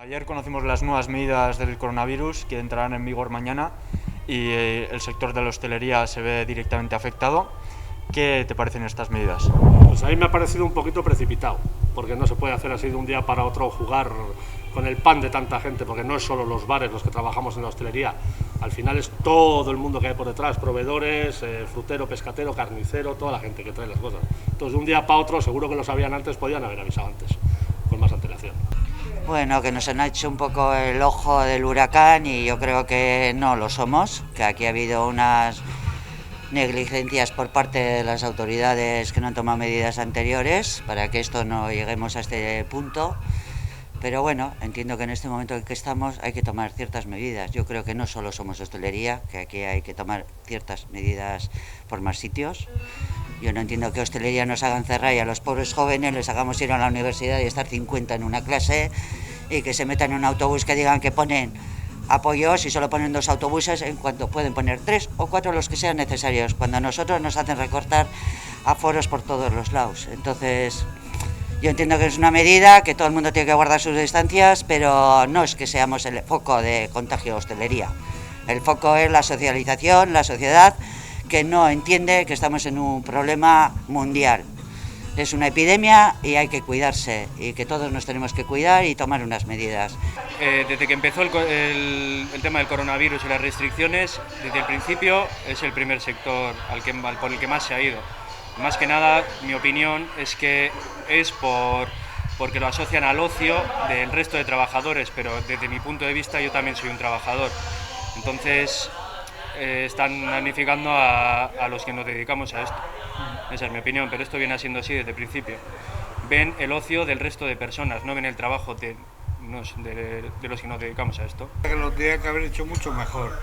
Ayer conocimos las nuevas medidas del coronavirus que entrarán en vigor mañana y el sector de la hostelería se ve directamente afectado. ¿Qué te parecen estas medidas? Pues a mí me ha parecido un poquito precipitado, porque no se puede hacer así de un día para otro jugar con el pan de tanta gente, porque no es solo los bares los que trabajamos en la hostelería, al final es todo el mundo que hay por detrás, proveedores, frutero, pescatero, carnicero, toda la gente que trae las cosas. Entonces de un día para otro seguro que lo sabían antes, podían haber avisado antes, con más antelación. Bueno, que nos han hecho un poco el ojo del huracán y yo creo que no lo somos, que aquí ha habido unas negligencias por parte de las autoridades que no han tomado medidas anteriores para que esto no lleguemos a este punto. Pero bueno, entiendo que en este momento en que estamos hay que tomar ciertas medidas. Yo creo que no solo somos hostelería, que aquí hay que tomar ciertas medidas por más sitios. Yo no entiendo que hostelería nos hagan cerrar y a los pobres jóvenes les hagamos ir a la universidad y estar 50 en una clase y que se metan en un autobús que digan que ponen apoyos y solo ponen 2 autobuses en cuanto pueden poner 3 o 4 los que sean necesarios, cuando a nosotros nos hacen recortar aforos por todos los lados. Entonces, yo entiendo que es una medida, que todo el mundo tiene que guardar sus distancias, pero no es que seamos el foco de contagio de hostelería. El foco es la socialización, la sociedad, que no entiende que estamos en un problema mundial. Es una epidemia y hay que cuidarse, y que todos nos tenemos que cuidar y tomar unas medidas. Desde que empezó el tema del coronavirus y las restricciones, desde el principio es el primer sector por el que más se ha ido. Más que nada, mi opinión es que es porque lo asocian al ocio del resto de trabajadores, pero desde mi punto de vista yo también soy un trabajador. Entonces están magnificando a los que nos dedicamos a esto. Esa es mi opinión, pero esto viene siendo así desde el principio. Ven el ocio del resto de personas, no ven el trabajo de los que nos dedicamos a esto. Que lo tenía que haber hecho mucho mejor,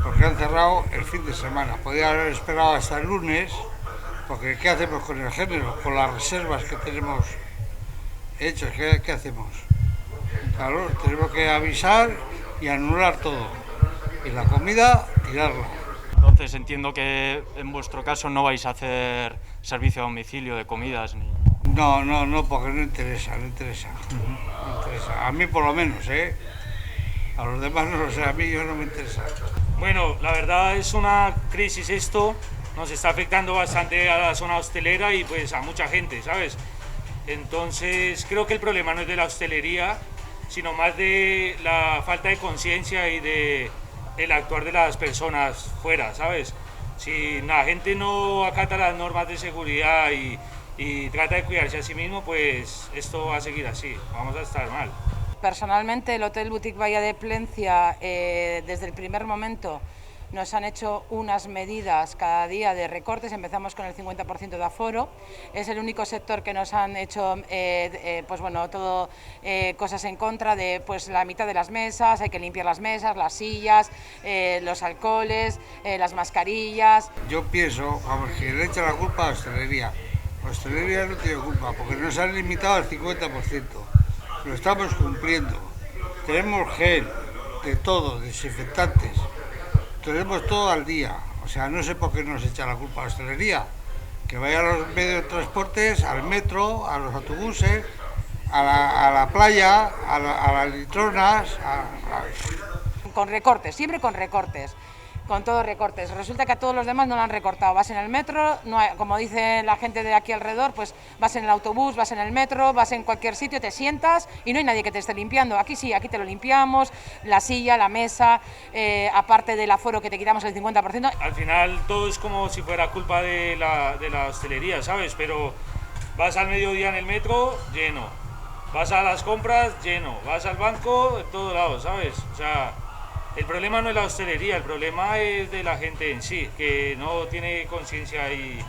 porque han cerrado el fin de semana. Podría haber esperado hasta el lunes, porque ¿qué hacemos con el género? Con las reservas que tenemos hechas, ¿qué hacemos? Claro, tenemos que avisar y anular todo. Y la comida, tirarla. Entonces entiendo que en vuestro caso no vais a hacer servicio a domicilio de comidas ni... No, porque no interesa. A mí por lo menos, A los demás no lo sé, a mí no me interesa. Bueno, la verdad es una crisis esto, nos está afectando bastante a la zona hostelera y pues a mucha gente, ¿sabes? Entonces creo que el problema no es de la hostelería, sino más de la falta de conciencia y de el actuar de las personas fuera, ¿sabes? Si la gente no acata las normas de seguridad y trata de cuidarse a sí mismo, pues esto va a seguir así, vamos a estar mal. Personalmente, el Hotel Boutique Bahía de Plencia, desde el primer momento, nos han hecho unas medidas cada día de recortes. Empezamos con el 50% de aforo. Es el único sector que nos han hecho pues bueno, todo cosas en contra de pues la mitad de las mesas, hay que limpiar las mesas, las sillas, los alcoholes, las mascarillas. Yo pienso, vamos, que le echa la culpa a la hostelería. La hostelería no tiene culpa, porque nos han limitado al 50%. Lo estamos cumpliendo. Tenemos gel, de todo, desinfectantes. Tenemos todo al día, o sea, no sé por qué nos echa la culpa a la hostelería. Que vaya a los medios de transportes, al metro, a los autobuses, a la playa, a las litronas. Con recortes, siempre con recortes, con todos recortes. Resulta que a todos los demás no lo han recortado. Vas en el metro, no hay, como dice la gente de aquí alrededor, pues vas en el autobús, vas en el metro, vas en cualquier sitio, te sientas y no hay nadie que te esté limpiando. Aquí sí, aquí te lo limpiamos, la silla, la mesa, aparte del aforo que te quitamos el 50%. Al final todo es como si fuera culpa de la hostelería, ¿sabes? Pero vas al mediodía en el metro, lleno. Vas a las compras, lleno. Vas al banco, en todos lados, ¿sabes? O sea, el problema no es la hostelería, el problema es de la gente en sí, que no tiene conciencia y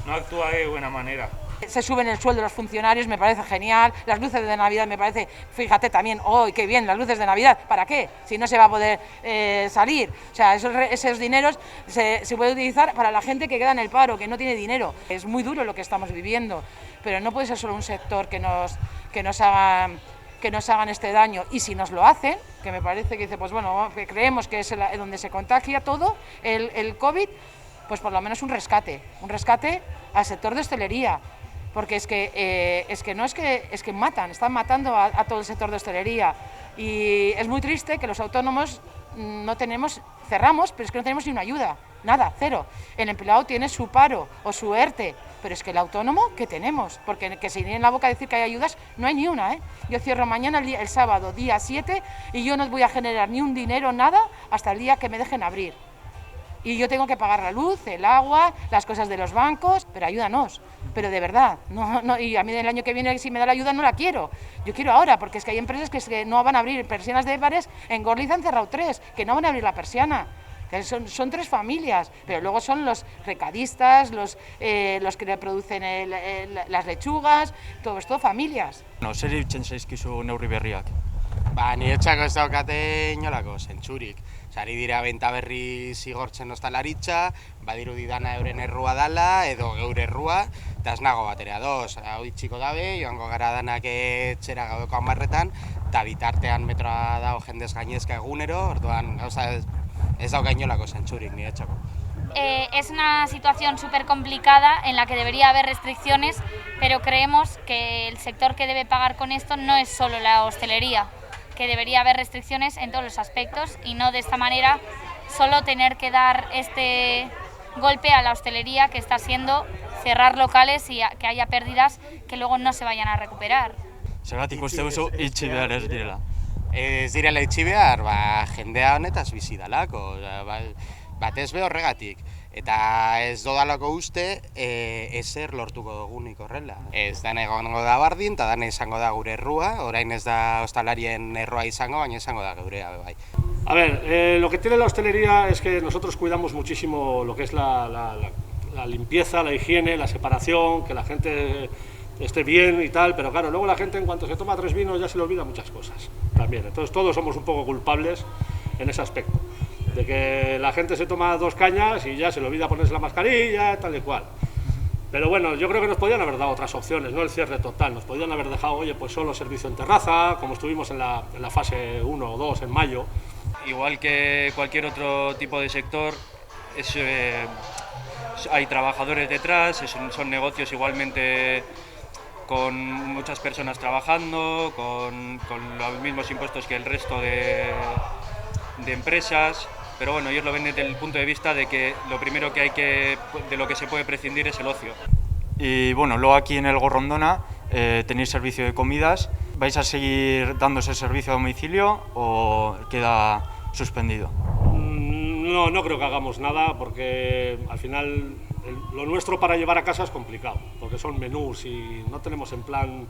no actúa de buena manera. Se suben el sueldo de los funcionarios, me parece genial. Las luces de Navidad me parece, fíjate también, ¡oh, qué bien! Las luces de Navidad, ¿para qué? Si no se va a poder salir. O sea, esos dineros se puede utilizar para la gente que queda en el paro, que no tiene dinero. Es muy duro lo que estamos viviendo, pero no puede ser solo un sector que nos hagan este daño, y si nos lo hacen, que me parece que dice, pues bueno, que creemos que es donde se contagia todo el COVID, pues por lo menos un rescate al sector de hostelería. porque es que matan, están matando a todo el sector de hostelería, y es muy triste que los autónomos no tenemos, cerramos, pero es que no tenemos ni una ayuda, nada, cero. El empleado tiene su paro o su ERTE, pero es que el autónomo, ¿qué tenemos? Porque que se llene en la boca decir que hay ayudas, no hay ni una, ¿eh? Yo cierro mañana el sábado, día 7, y yo no voy a generar ni un dinero, nada, hasta el día que me dejen abrir. Y yo tengo que pagar la luz, el agua, las cosas de los bancos, pero ayúdanos. Pero de verdad, y a mí el año que viene, si me da la ayuda, no la quiero. Yo quiero ahora, porque es que hay empresas que no van a abrir persianas de bares. En Gorliz han cerrado 3, que no van a abrir la persiana. Son 3 familias, pero luego son los recadistas, los que le producen las lechugas, todo esto, familias. Zer iruditzen zaizkizu neurri berriak? Niretzako ez daukate inolako zentzurik. Ari dira benta berri zigortzen ostalaritza, badirudi dana euren errua dala, edo geure errua, eta ez nago batera doz. Hau itxiko dabe, joango gara danak etxera gaueko 10etan, eta bitartean metroa dago jendez gainezka egunero, orduan gauza ez dauka inolako zentzurik niretzako. Es una situación súper complicada en la que debería haber restricciones, pero creemos que el sector que debe pagar con esto no es solo la hostelería, que debería haber restricciones en todos los aspectos y no de esta manera solo tener que dar este golpe a la hostelería, que está siendo cerrar locales y que haya pérdidas que luego no se vayan a recuperar. Zergatik uste duzu itxi behar ez direla? Ez direla itxi behar, jendea honetaz bizi dalako, batez be horregatik. Eta ez dodalako uste ezer lortuko dugunik horrela. Ez dana egongo da bardin, eta dana izango da gure errua, orain ez da hostalarien errua izango, baina izango da geurea, bai. A ver, lo que tiene la hostelería es que nosotros cuidamos muchísimo lo que es la limpieza, la higiene, la separación, que la gente esté bien y tal, pero claro, luego la gente en cuanto se toma 3 vinos ya se le olvida muchas cosas también. Entonces todos somos un poco culpables en ese aspecto, de que la gente se toma 2 cañas y ya se le olvida ponerse la mascarilla, tal y cual. Pero bueno, yo creo que nos podían haber dado otras opciones, no el cierre total, nos podían haber dejado, oye, pues solo servicio en terraza, como estuvimos en la fase 1 o 2 en mayo. Igual que cualquier otro tipo de sector, hay trabajadores detrás, son negocios igualmente con muchas personas trabajando, con los mismos impuestos que el resto de empresas, pero bueno, ellos lo ven desde el punto de vista de que lo primero de lo que se puede prescindir es el ocio. Y bueno, luego aquí en el Gorrondona tenéis servicio de comidas. ¿Vais a seguir dando ese servicio a domicilio o queda suspendido? No creo que hagamos nada, porque al final lo nuestro para llevar a casa es complicado, porque son menús y no tenemos en plan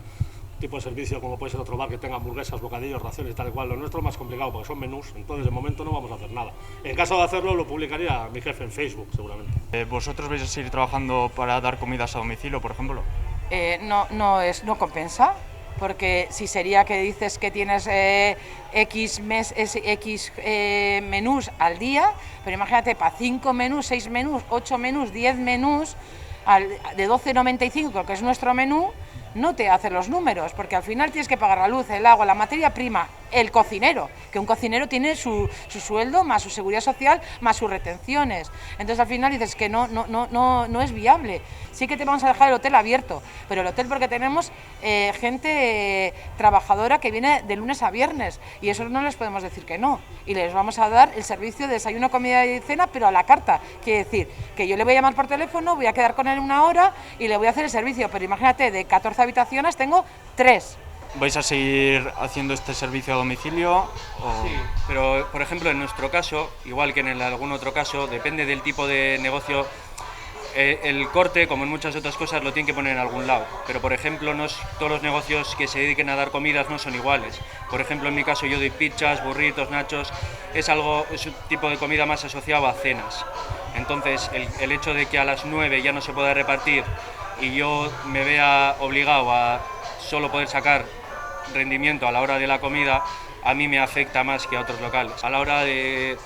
tipo de servicio como puede ser otro bar que tenga hamburguesas, bocadillos, raciones y tal y cual. Lo nuestro es más complicado porque son menús, entonces de momento no vamos a hacer nada. En caso de hacerlo lo publicaría mi jefe en Facebook seguramente. ¿Vosotros vais a seguir trabajando para dar comidas a domicilio, por ejemplo? No compensa, porque si sería que dices que tienes X menús al día, pero imagínate, para 5 menús, 6 menús, 8 menús, 10 menús, de 12,95, que es nuestro menú, no te hace los números, porque al final tienes que pagar la luz, el agua, la materia prima, el cocinero, que un cocinero tiene su sueldo, más su seguridad social, más sus retenciones. Entonces al final dices que no es viable. Sí que te vamos a dejar el hotel abierto, pero el hotel porque tenemos gente trabajadora que viene de lunes a viernes, y eso no les podemos decir que no. Y les vamos a dar el servicio de desayuno, comida y cena, pero a la carta. Quiere decir que yo le voy a llamar por teléfono, voy a quedar con él 1 hora y le voy a hacer el servicio, pero imagínate, de 14 habitaciones tengo 3. ¿Vais a seguir haciendo este servicio a domicilio? Sí, pero por ejemplo en nuestro caso, igual que en algún otro caso, depende del tipo de negocio, el corte, como en muchas otras cosas, lo tienen que poner en algún lado. Pero por ejemplo, todos los negocios que se dediquen a dar comidas no son iguales. Por ejemplo, en mi caso yo doy pizzas, burritos, nachos, es un tipo de comida más asociado a cenas. Entonces el hecho de que a las 9 ya no se pueda repartir y yo me vea obligado a solo poder sacar rendimiento a la hora de la comida, a mí me afecta más que a otros locales. A la hora de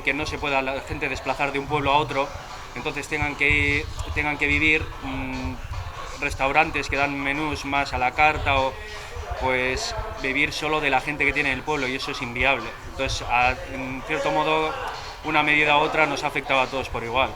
que no se pueda la gente desplazar de un pueblo a otro, entonces tengan que vivir restaurantes que dan menús más a la carta, o pues vivir solo de la gente que tiene en el pueblo, y eso es inviable. Entonces, en cierto modo, una medida u otra nos ha afectado a todos por igual.